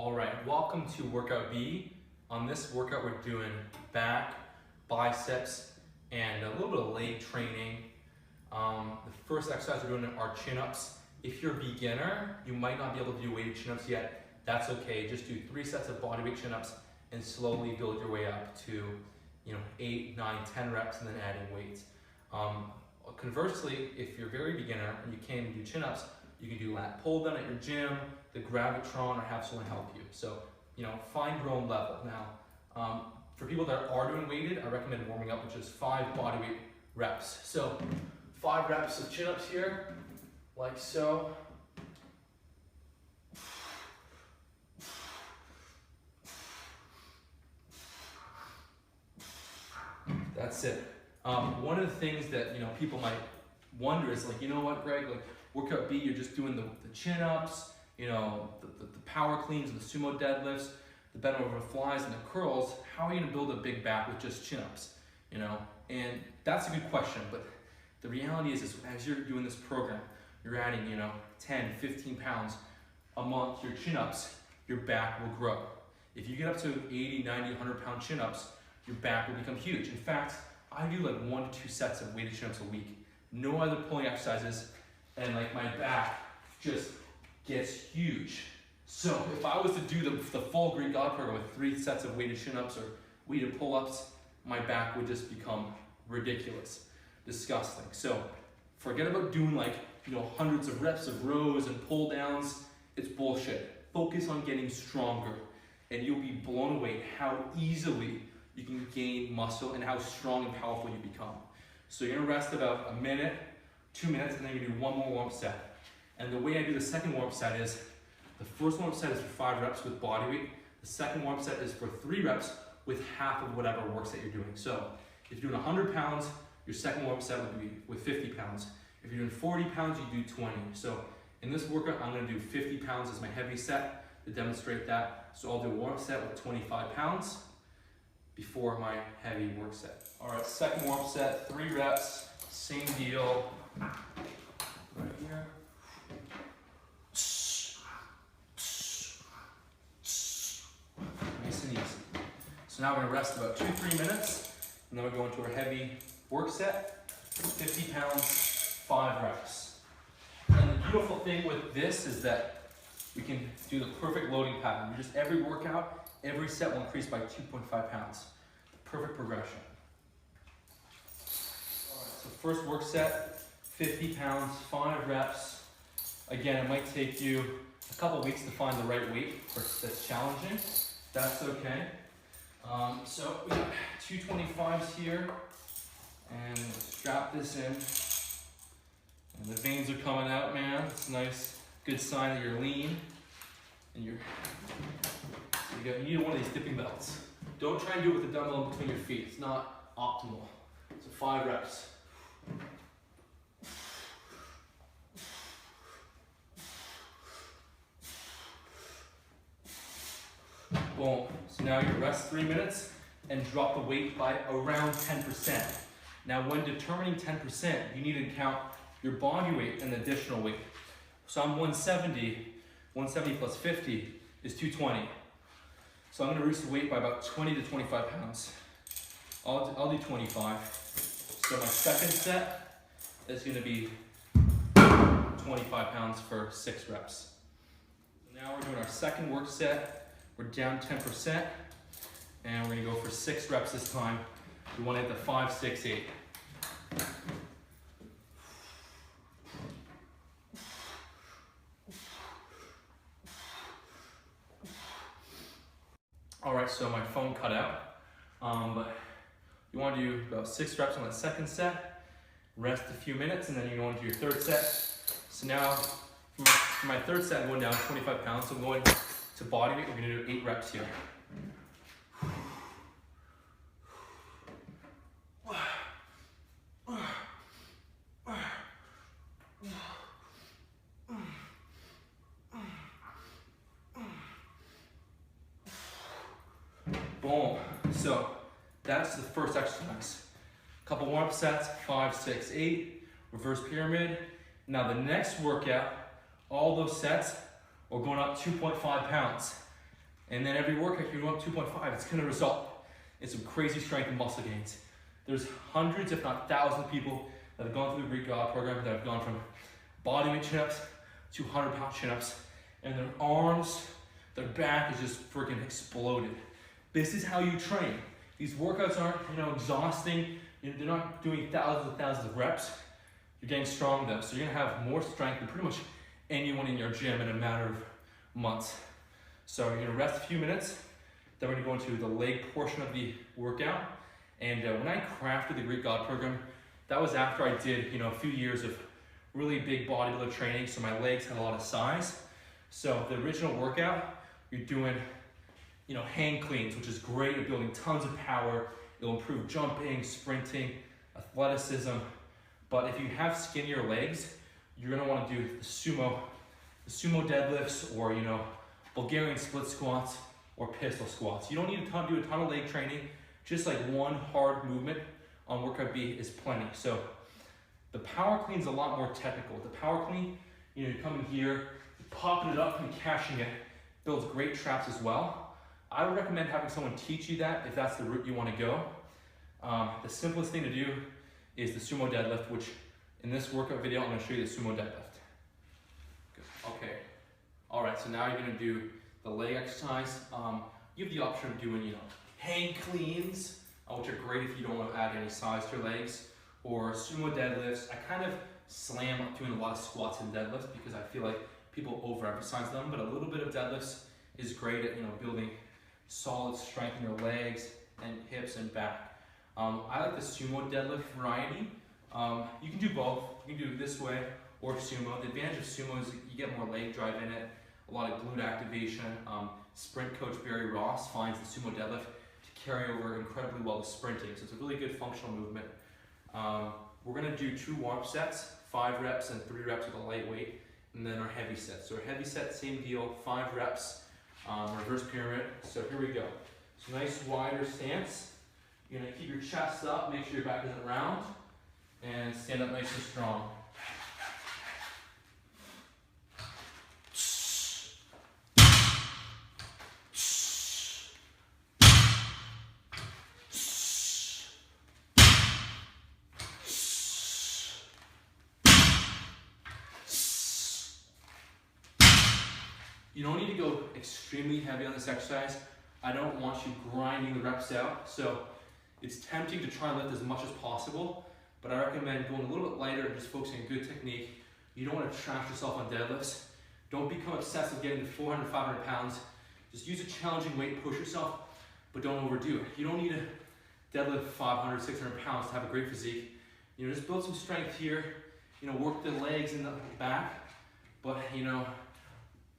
All right, welcome to workout B. On this workout, we're doing back, biceps, and a little bit of leg training. The first exercise we're doing are chin-ups. If you're a beginner, you might not be able to do weighted chin-ups yet. That's okay. Just do 3 sets of bodyweight chin-ups and slowly build your way up to 8, 9, 10 reps and then adding weights. Conversely, if you're a very beginner and you can't even do chin-ups, you can do lat pull down at your gym, the gravitron, or have someone help you. So, find your own level. Now, for people that are doing weighted, I recommend warming up with just 5 bodyweight reps. So, 5 reps of chin-ups here, like so. That's it. One of the things that people might wonder is like, you know what, Greg? Like workout B, you're just doing the chin-ups, the power cleans, and the sumo deadlifts, the bent over flies, and the curls. How are you gonna build a big back with just chin-ups? And that's a good question. But the reality is as you're doing this program, you're adding 10, 15 pounds a month to your chin-ups, your back will grow. If you get up to 80, 90, 100 pound chin-ups, your back will become huge. In fact, I do like 1 to 2 sets of weighted chin-ups a week. No other pulling exercises, and like my back just gets huge. So if I was to do the full Greek God program with 3 sets of weighted chin-ups or weighted pull-ups, my back would just become ridiculous, disgusting. So forget about doing hundreds of reps of rows and pull downs. It's bullshit. Focus on getting stronger, and you'll be blown away how easily you can gain muscle and how strong and powerful you become. So you're gonna rest about a minute, 2 minutes, and then you're gonna do 1 more warm-up set. And the way I do the second warm-up set is, the first warm-up set is for 5 reps with body weight. The second warm-up set is for 3 reps with half of whatever works that you're doing. So if you're doing 100 pounds, your second warm-up set would be with 50 pounds. If you're doing 40 pounds, you do 20. So in this workout, I'm gonna do 50 pounds as my heavy set to demonstrate that. So I'll do a warm-up set with 25 pounds before my heavy work set. All right, second warm-up set, 3 reps, same deal. Right here. Nice and easy. So now we're gonna rest about 2-3 minutes, and then we'll go into our heavy work set, 50 pounds, 5 reps. And the beautiful thing with this is that we can do the perfect loading pattern. Just every workout, every set will increase by 2.5 pounds. Perfect progression. All right, so first work set, 50 pounds, 5 reps. Again, it might take you a couple weeks to find the right weight that's challenging. That's okay. So we got 225s here, and strap this in. And the veins are coming out, man. It's a nice, good sign that you're lean. And you need one of these dipping belts. Don't try and do it with the dumbbell in between your feet. It's not optimal. So 5 reps. Boom. So now you rest 3 minutes and drop the weight by around 10%. Now when determining 10%, you need to count your body weight and additional weight. So I'm 170. 170 plus 50 is 220. So I'm going to reduce the weight by about 20 to 25 pounds. I'll do 25. So my second set is going to be 25 pounds for 6 reps. Now we're doing our second work set. We're down 10%, and we're going to go for 6 reps this time. We want to hit the 5, 6, 8. All right, so my phone cut out, but you want to do about 6 reps on that second set, rest a few minutes, and then you go into your third set. So now, for my third set, I'm going down 25 pounds, so I'm going to body weight. We're going to do 8 reps here. Boom. So that's the first exercise. Couple warm-up sets, 5, 6, 8, reverse pyramid. Now the next workout, all those sets are going up 2.5 pounds. And then every workout you go up 2.5, it's gonna result in some crazy strength and muscle gains. There's hundreds, if not thousands of people that have gone through the Greek God program that have gone from bodyweight chin-ups to 100-pound chin-ups, and their arms, their back is just freaking exploded. This is how you train. These workouts aren't, exhausting. They're not doing thousands and thousands of reps. You're getting strong though, so you're gonna have more strength than pretty much anyone in your gym in a matter of months. So you're gonna rest a few minutes, then we're gonna go into the leg portion of the workout. And when I crafted the Greek God program, that was after I did, a few years of really big bodybuilder training, so my legs had a lot of size. So the original workout, you're doing, hang cleans, which is great at building tons of power. It'll improve jumping, sprinting, athleticism. But if you have skinnier legs, you're gonna wanna do the sumo deadlifts, or Bulgarian split squats or pistol squats. You don't need to do a ton of leg training. Just like one hard movement on workout B is plenty. So the power clean is a lot more technical. The power clean, you're coming here, popping it up and catching it, builds great traps as well. I would recommend having someone teach you that if that's the route you want to go. The simplest thing to do is the sumo deadlift, which in this workout video, I'm going to show you the sumo deadlift. Okay. All right, so now you're going to do the leg exercise. You have the option of doing, hang cleans, which are great if you don't want to add any size to your legs, or sumo deadlifts. I kind of slam up doing a lot of squats and deadlifts because I feel like people overemphasize them, but a little bit of deadlifts is great at building solid strength in your legs and hips and back. I like the sumo deadlift variety. You can do both. You can do it this way or sumo. The advantage of sumo is you get more leg drive in it, a lot of glute activation. Sprint coach Barry Ross finds the sumo deadlift to carry over incredibly well to sprinting, so it's a really good functional movement. We're gonna do 2 warm-up sets, 5 reps and 3 reps with a lightweight, and then our heavy set. So our heavy set, same deal, 5 reps, reverse pyramid. So here we go. So nice wider stance. You're gonna keep your chest up, make sure your back isn't round, and stand up nice and strong. You don't need to go extremely heavy on this exercise. I don't want you grinding the reps out. So it's tempting to try and lift as much as possible, but I recommend going a little bit lighter and just focusing on good technique. You don't want to trash yourself on deadlifts. Don't become obsessed with getting to 400, 500 pounds. Just use a challenging weight, push yourself, but don't overdo it. You don't need to deadlift 500, 600 pounds to have a great physique. Just build some strength here. Work the legs and the back, but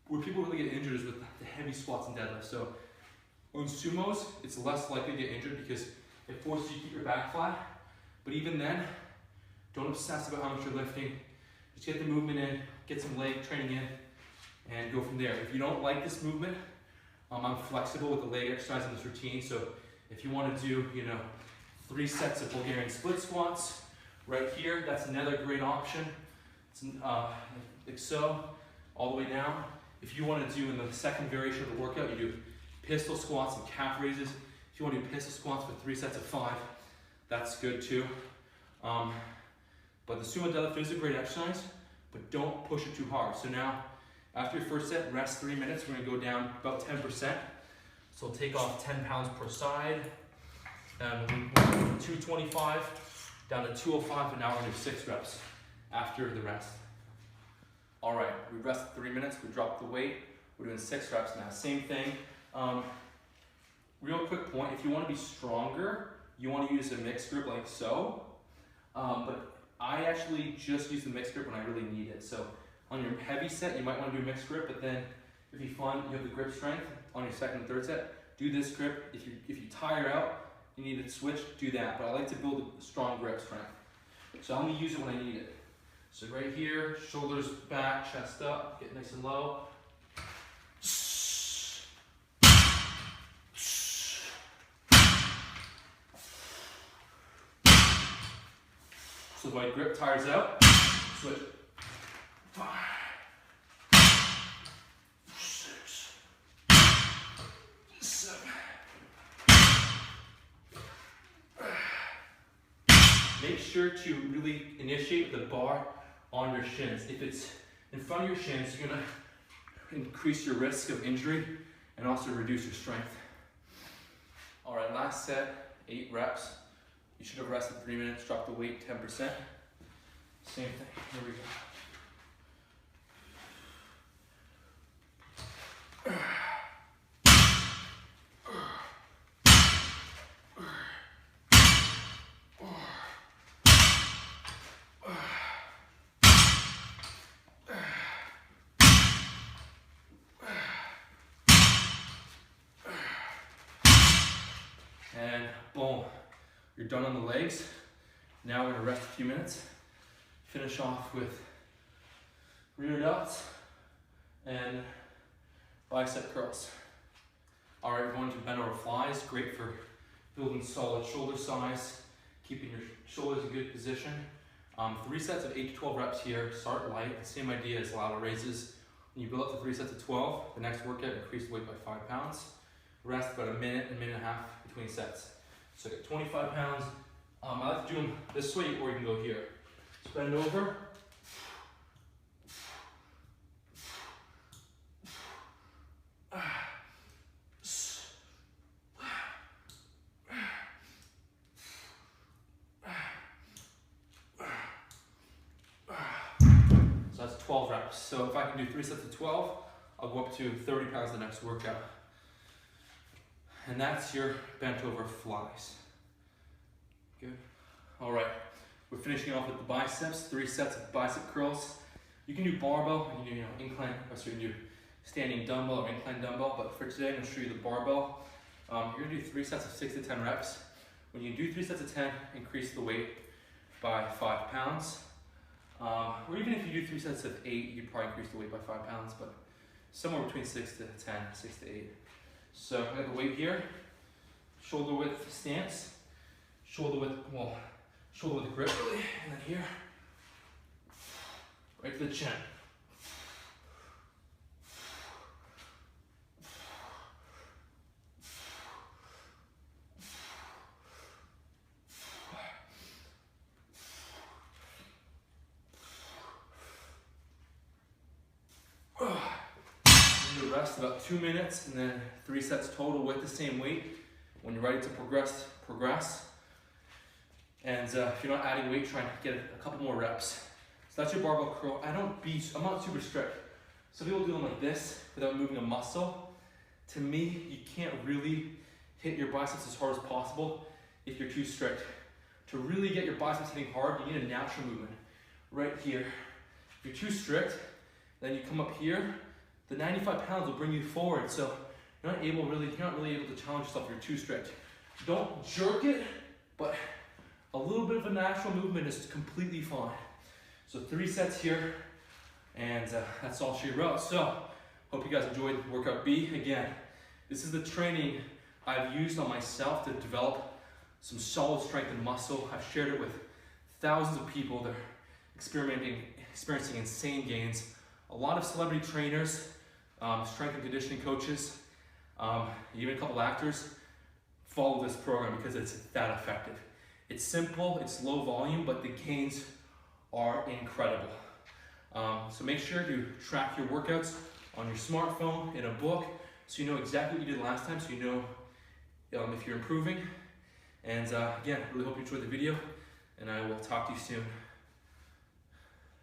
where people really get injured is with the heavy squats and deadlifts. So on sumos, it's less likely to get injured because it forces you to keep your back flat. But even then, don't obsess about how much you're lifting. Just get the movement in, get some leg training in, and go from there. If you don't like this movement, I'm flexible with the leg exercise in this routine. So if you want to do, 3 sets of Bulgarian split squats right here, that's another great option. It's like so, all the way down. If you want to do in the second variation of the workout, you do pistol squats and calf raises. If you want to do pistol squats for 3 sets of 5, that's good too. But the sumo deadlift is a great exercise, but don't push it too hard. So now, after your first set, rest 3 minutes. We're going to go down about 10%. So we'll take off 10 pounds per side. And we'll go from 225 down to 205, and now we're going to do 6 reps after the rest. All right, we rested 3 minutes, we dropped the weight, we're doing 6 reps now. Same thing. Real quick point, if you want to be stronger, you want to use a mixed grip like so. But I actually just use the mixed grip when I really need it. So on your heavy set, you might want to do a mixed grip, but then if you find you have the grip strength on your second and third set, do this grip. If you tire out, you need to switch, do that. But I like to build a strong grip strength. So I only use it when I need it. So right here, shoulders back, chest up, get nice and low. So if my grip tires out, switch. 5, 6, 7. Make sure to really initiate with the bar on your shins. If it's in front of your shins, you're gonna increase your risk of injury and also reduce your strength. All right, last set, 8 reps. You should have rested 3 minutes, drop the weight 10%. Same thing, here we go. And boom, you're done on the legs. Now we're gonna rest a few minutes. Finish off with rear delts and bicep curls. All right, we're going to bend over flies. Great for building solid shoulder size, keeping your shoulders in good position. 3 sets of 8 to 12 reps here. Start light. Same idea as lateral raises. When you build up to 3 sets of 12, the next workout, increase the weight by 5 pounds. Rest about a minute and a half between sets. So get 25 pounds. I like to do them this way, or you can go here. So bend over. So that's 12 reps. So if I can do 3 sets of 12, I'll go up to 30 pounds the next workout. And that's your bent over flies. Good. All right, we're finishing off with the biceps, 3 sets of bicep curls. You can do barbell, you can do incline, so you can do standing dumbbell or incline dumbbell, but for today I'm gonna show you the barbell. You're gonna do 3 sets of 6 to 10 reps. When you do 3 sets of 10, increase the weight by 5 pounds. Or even if you do 3 sets of 8, you could probably increase the weight by 5 pounds, but somewhere between 6 to 10, 6 to 8. So I got the weight here, shoulder width stance, shoulder width grip really, and then here, right to the chin. Rest about 2 minutes and then 3 sets total with the same weight. When you're ready to progress. And if you're not adding weight, try and get a couple more reps. So that's your barbell curl. I'm not super strict. Some people do them like this without moving a muscle. To me, you can't really hit your biceps as hard as possible if you're too strict. To really get your biceps hitting hard, you need a natural movement right here. If you're too strict, then you come up here. The 95 pounds will bring you forward, so you're not really able to challenge yourself if you're too strict. Don't jerk it, but a little bit of a natural movement is completely fine. So 3 sets here, and that's all she wrote. So, hope you guys enjoyed workout B. Again, this is the training I've used on myself to develop some solid strength and muscle. I've shared it with thousands of people that are experiencing insane gains. A lot of celebrity trainers, strength and conditioning coaches, even a couple actors follow this program because it's that effective. It's simple, it's low volume, but the gains are incredible. So make sure to track your workouts on your smartphone, in a book, so you know exactly what you did last time, so you know if you're improving. And again, really hope you enjoyed the video, and I will talk to you soon.